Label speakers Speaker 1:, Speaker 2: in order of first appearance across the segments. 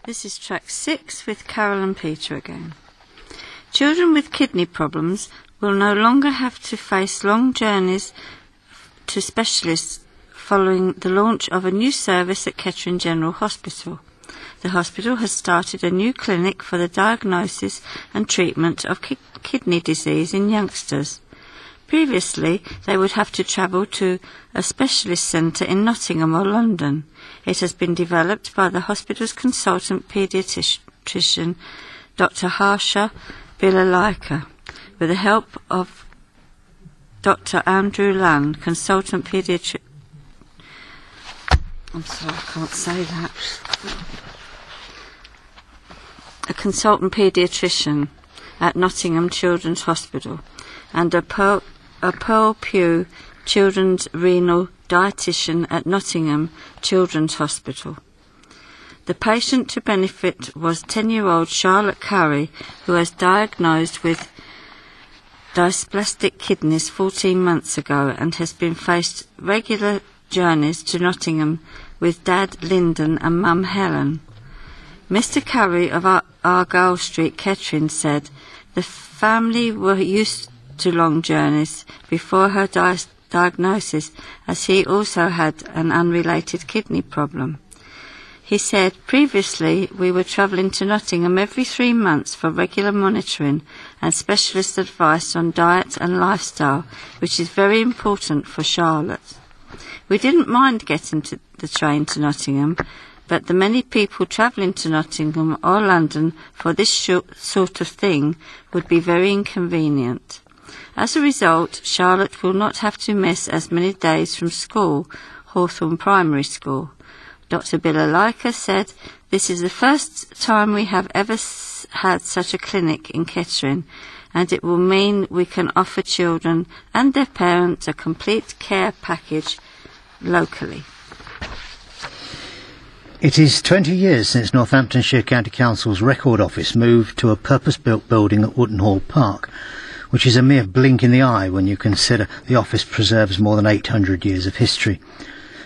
Speaker 1: This is track 6 with Carol and Peter again. Children with kidney problems will no longer have to face long journeys to specialists following the launch of a new service at Kettering General Hospital. The hospital has started a new clinic for the diagnosis and treatment of kidney disease in youngsters. Previously, they would have to travel to a specialist centre in Nottingham or London. It has been developed by the hospital's consultant paediatrician, Dr. Harsha Bilalika, with the help of Dr. Andrew Land, consultant paediatrician. I'm sorry, I can't say that. A consultant paediatrician at Nottingham Children's Hospital, and a Pearl Pugh children's renal dietitian at Nottingham Children's Hospital. The patient to benefit was 10-year-old Charlotte Curry, who was diagnosed with dysplastic kidneys 14 months ago and has been faced regular journeys to Nottingham with Dad Lyndon and Mum Helen. Mr. Curry of Argyle Street, Kettering, said the family were used to long journeys before her diagnosis, as he also had an unrelated kidney problem. He said, previously we were travelling to Nottingham every 3 months for regular monitoring and specialist advice on diet and lifestyle, which is very important for Charlotte. We didn't mind getting to the train to Nottingham, but the many people travelling to Nottingham or London for this sort of thing would be very inconvenient. As a result, Charlotte will not have to miss as many days from school, Hawthorne Primary School. Dr. Bilalika said, this is the first time we have ever had such a clinic in Kettering, and it will mean we can offer children and their parents a complete care package locally.
Speaker 2: It is 20 years since Northamptonshire County Council's record office moved to a purpose-built building at Wootton Hall Park, which is a mere blink in the eye when you consider the office preserves more than 800 years of history.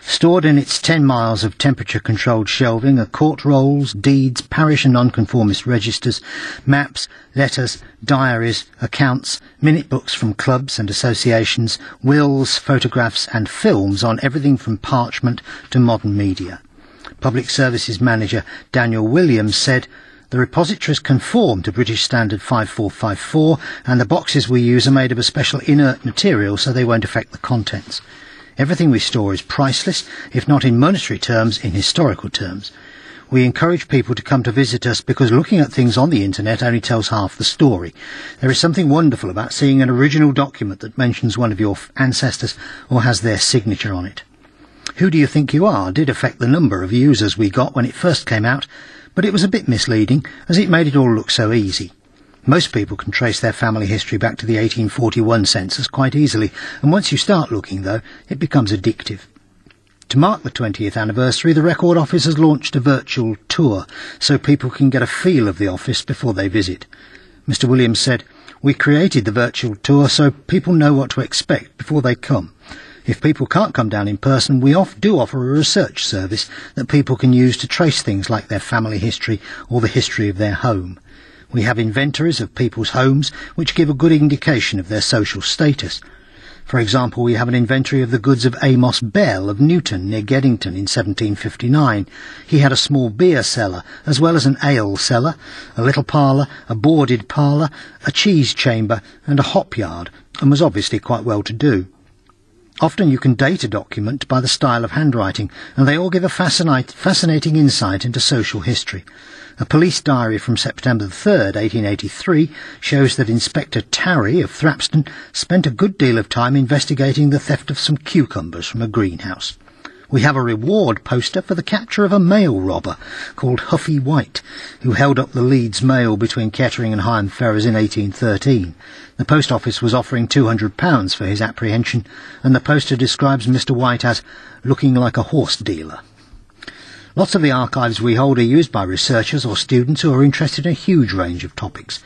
Speaker 2: Stored in its 10 miles of temperature-controlled shelving are court rolls, deeds, parish and nonconformist registers, maps, letters, diaries, accounts, minute books from clubs and associations, wills, photographs and films on everything from parchment to modern media. Public Services Manager Daniel Williams said, the repositories conform to British Standard 5454 and the boxes we use are made of a special inert material so they won't affect the contents. Everything we store is priceless, if not in monetary terms, in historical terms. We encourage people to come to visit us because looking at things on the internet only tells half the story. There is something wonderful about seeing an original document that mentions one of your ancestors or has their signature on it. Who do you think you are did affect the number of users we got when it first came out, but it was a bit misleading as it made it all look so easy. Most people can trace their family history back to the 1841 census quite easily, and once you start looking, though, it becomes addictive. To mark the 20th anniversary, the Record Office has launched a virtual tour so people can get a feel of the office before they visit. Mr. Williams said, we created the virtual tour so people know what to expect before they come. If people can't come down in person, we do offer a research service that people can use to trace things like their family history or the history of their home. We have inventories of people's homes which give a good indication of their social status. For example, we have an inventory of the goods of Amos Bell of Newton near Geddington in 1759. He had a small beer cellar as well as an ale cellar, a little parlour, a boarded parlour, a cheese chamber and a hop yard, and was obviously quite well to do. Often you can date a document by the style of handwriting, and they all give a fascinating insight into social history. A police diary from September 3rd, 1883, shows that Inspector Tarry of Thrapston spent a good deal of time investigating the theft of some cucumbers from a greenhouse. We have a reward poster for the capture of a mail robber called Huffy White, who held up the Leeds mail between Kettering and Higham Ferrers in 1813. The post office was offering £200 for his apprehension, and the poster describes Mr. White as looking like a horse dealer. Lots of the archives we hold are used by researchers or students who are interested in a huge range of topics.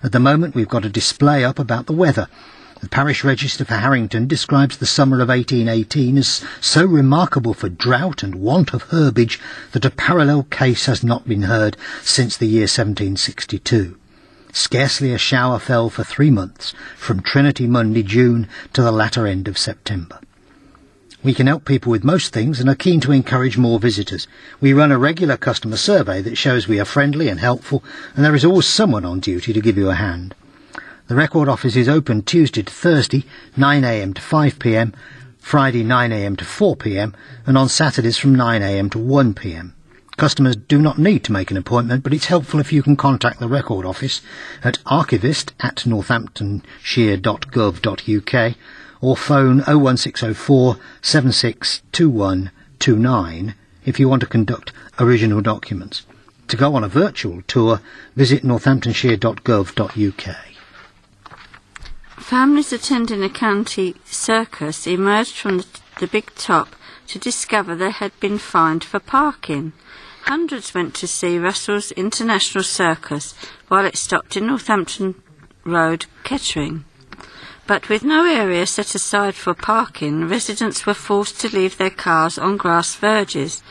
Speaker 2: At the moment we've got a display up about the weather. The parish register for Harrington describes the summer of 1818 as so remarkable for drought and want of herbage that a parallel case has not been heard since the year 1762. Scarcely a shower fell for 3 months, from Trinity Monday, June, to the latter end of September. We can help people with most things and are keen to encourage more visitors. We run a regular customer survey that shows we are friendly and helpful, and there is always someone on duty to give you a hand. The Record Office is open Tuesday to Thursday, 9 a.m. to 5 p.m, Friday 9 a.m. to 4 p.m, and on Saturdays from 9 a.m. to 1 p.m. Customers do not need to make an appointment, but it's helpful if you can contact the Record Office at archivist@northamptonshire.gov.uk or phone 01604 762129 if you want to conduct original documents. To go on a virtual tour, visit northamptonshire.gov.uk.
Speaker 1: Families attending a county circus emerged from the big top to discover they had been fined for parking. Hundreds went to see Russell's International Circus while it stopped in Northampton Road, Kettering. But with no area set aside for parking, residents were forced to leave their cars on grass verges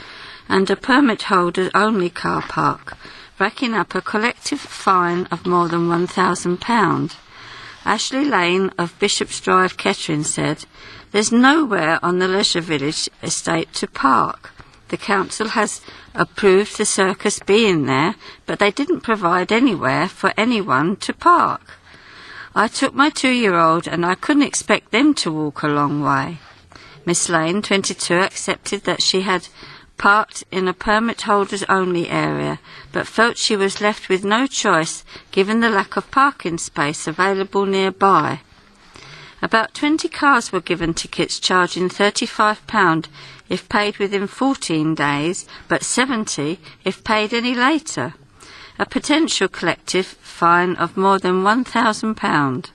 Speaker 1: and a permit-holder-only car park, racking up a collective fine of more than £1,000. Ashley Lane of Bishop's Drive, Kettering said, "There's nowhere on the Leisure Village estate to park. The council has approved the circus being there, but they didn't provide anywhere for anyone to park. I took my 2-year-old and I couldn't expect them to walk a long way." Miss Lane, 22, accepted that she had parked in a permit-holders-only area, but felt she was left with no choice given the lack of parking space available nearby. About 20 cars were given tickets charging £35 if paid within 14 days, but £70 if paid any later. A potential collective fine of more than £1,000.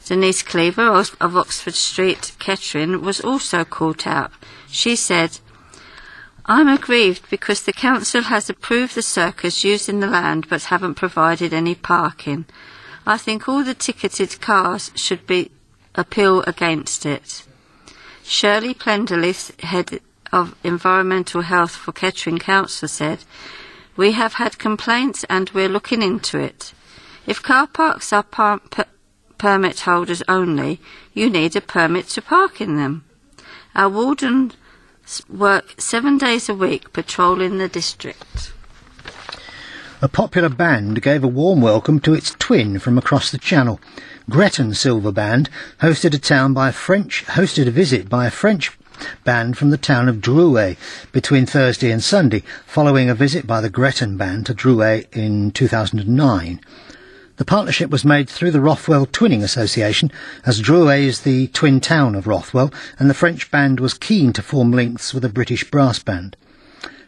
Speaker 1: Denise Cleaver of Oxford Street, Kettering, was also caught out. She said, "I'm aggrieved because the council has approved the circus using the land but haven't provided any parking. I think all the ticketed cars should appeal against it." Shirley Plenderlith, head of Environmental Health for Kettering Council, said, "We have had complaints and we're looking into it. If car parks are permit holders only, you need a permit to park in them. Our wardens work 7 days a week patrolling the district."
Speaker 2: A popular band gave a warm welcome to its twin from across the Channel. Gretton Silver Band hosted a visit by a French band from the town of Drouet between Thursday and Sunday, following a visit by the Gretton Band to Drouet in 2009. The partnership was made through the Rothwell Twinning Association, as Drouet is the twin town of Rothwell, and the French band was keen to form links with a British brass band.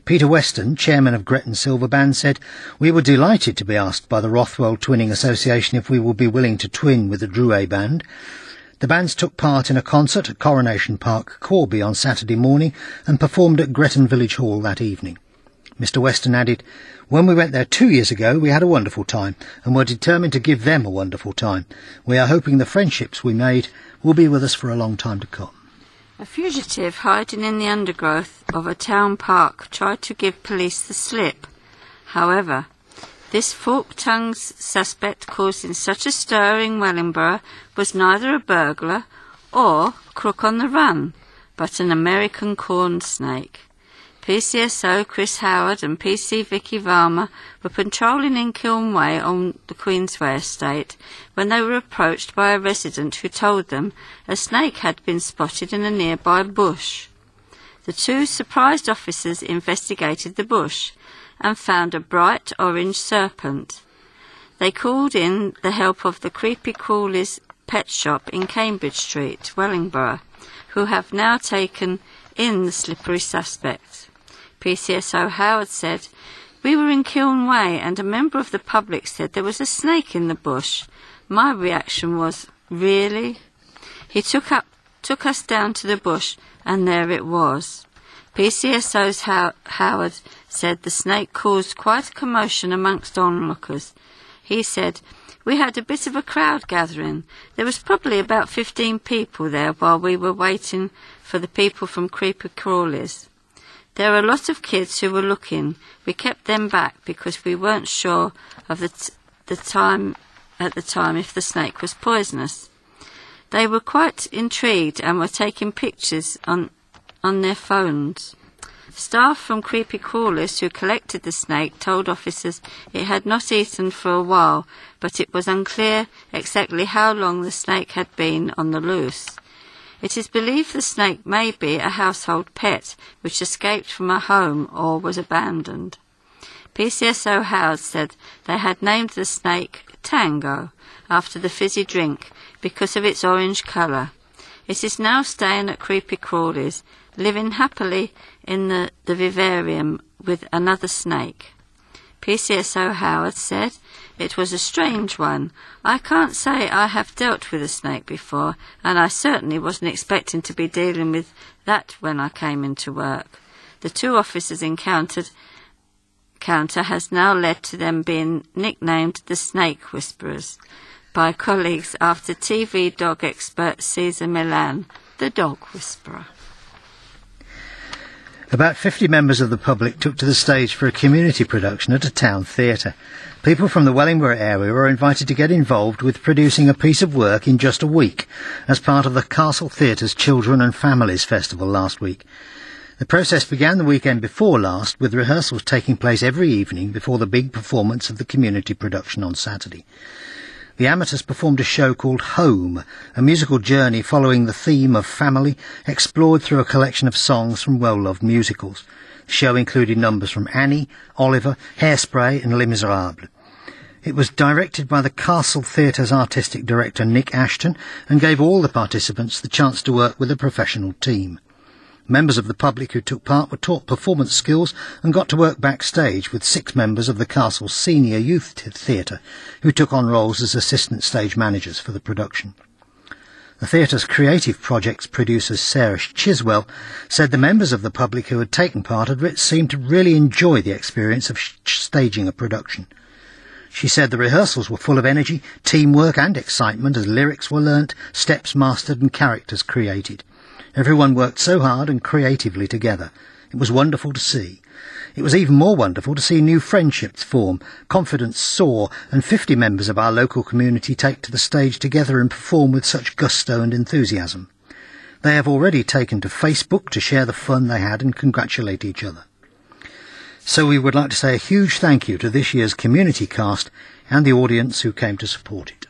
Speaker 2: Peter Weston, chairman of Gretton Silver Band, said, "We were delighted to be asked by the Rothwell Twinning Association if we would be willing to twin with the Drouet Band." The bands took part in a concert at Coronation Park, Corby, on Saturday morning and performed at Gretton Village Hall that evening. Mr Weston added, "When we went there 2 years ago, we had a wonderful time and were determined to give them a wonderful time. We are hoping the friendships we made will be with us for a long time to come."
Speaker 1: A fugitive hiding in the undergrowth of a town park tried to give police the slip. However, this fork-tongued suspect causing such a stir in Wellingborough was neither a burglar or crook on the run, but an American corn snake. PCSO Chris Howard and PC Vicky Varma were patrolling in Kiln Way on the Queensway estate when they were approached by a resident who told them a snake had been spotted in a nearby bush. The two surprised officers investigated the bush and found a bright orange serpent. They called in the help of the Creepy Crawlies pet shop in Cambridge Street, Wellingborough, who have now taken in the slippery suspect. PCSO Howard said, "We were in Kiln Way and a member of the public said there was a snake in the bush. My reaction was, 'Really?' He took us down to the bush and there it was." PCSO's Howard said the snake caused quite a commotion amongst onlookers. He said, "We had a bit of a crowd gathering. There was probably about 15 people there while we were waiting for the people from Creepy Crawlies. There were a lot of kids who were looking. We kept them back because we weren't sure of the time if the snake was poisonous. They were quite intrigued and were taking pictures on their phones. Staff from Creepy Crawlies who collected the snake told officers it had not eaten for a while, but it was unclear exactly how long the snake had been on the loose. It is believed the snake may be a household pet which escaped from a home or was abandoned." PCSO Howard said they had named the snake Tango after the fizzy drink because of its orange colour. It is now staying at Creepy Crawlies, living happily in the vivarium with another snake. PCSO Howard said, "It was a strange one. I can't say I have dealt with a snake before, and I certainly wasn't expecting to be dealing with that when I came into work. The two officers' encounter has now led to them being nicknamed the Snake Whisperers by colleagues after TV dog expert Cesar Millan, the Dog Whisperer."
Speaker 2: About 50 members of the public took to the stage for a community production at a town theatre. People from the Wellingborough area were invited to get involved with producing a piece of work in just a week as part of the Castle Theatre's Children and Families Festival last week. The process began the weekend before last, with rehearsals taking place every evening before the big performance of the community production on Saturday. The amateurs performed a show called Home, a musical journey following the theme of family, explored through a collection of songs from well-loved musicals. The show included numbers from Annie, Oliver, Hairspray and Les Miserables. It was directed by the Castle Theatre's artistic director Nick Ashton and gave all the participants the chance to work with a professional team. Members of the public who took part were taught performance skills and got to work backstage with 6 members of the Castle's senior youth theatre who took on roles as assistant stage managers for the production. The theatre's creative projects producer Sarah Chiswell said the members of the public who had taken part had seemed to really enjoy the experience of staging a production. She said the rehearsals were full of energy, teamwork and excitement as lyrics were learnt, steps mastered and characters created. Everyone worked so hard and creatively together. It was wonderful to see. It was even more wonderful to see new friendships form, confidence soar, and 50 members of our local community take to the stage together and perform with such gusto and enthusiasm. They have already taken to Facebook to share the fun they had and congratulate each other. So we would like to say a huge thank you to this year's community cast and the audience who came to support it.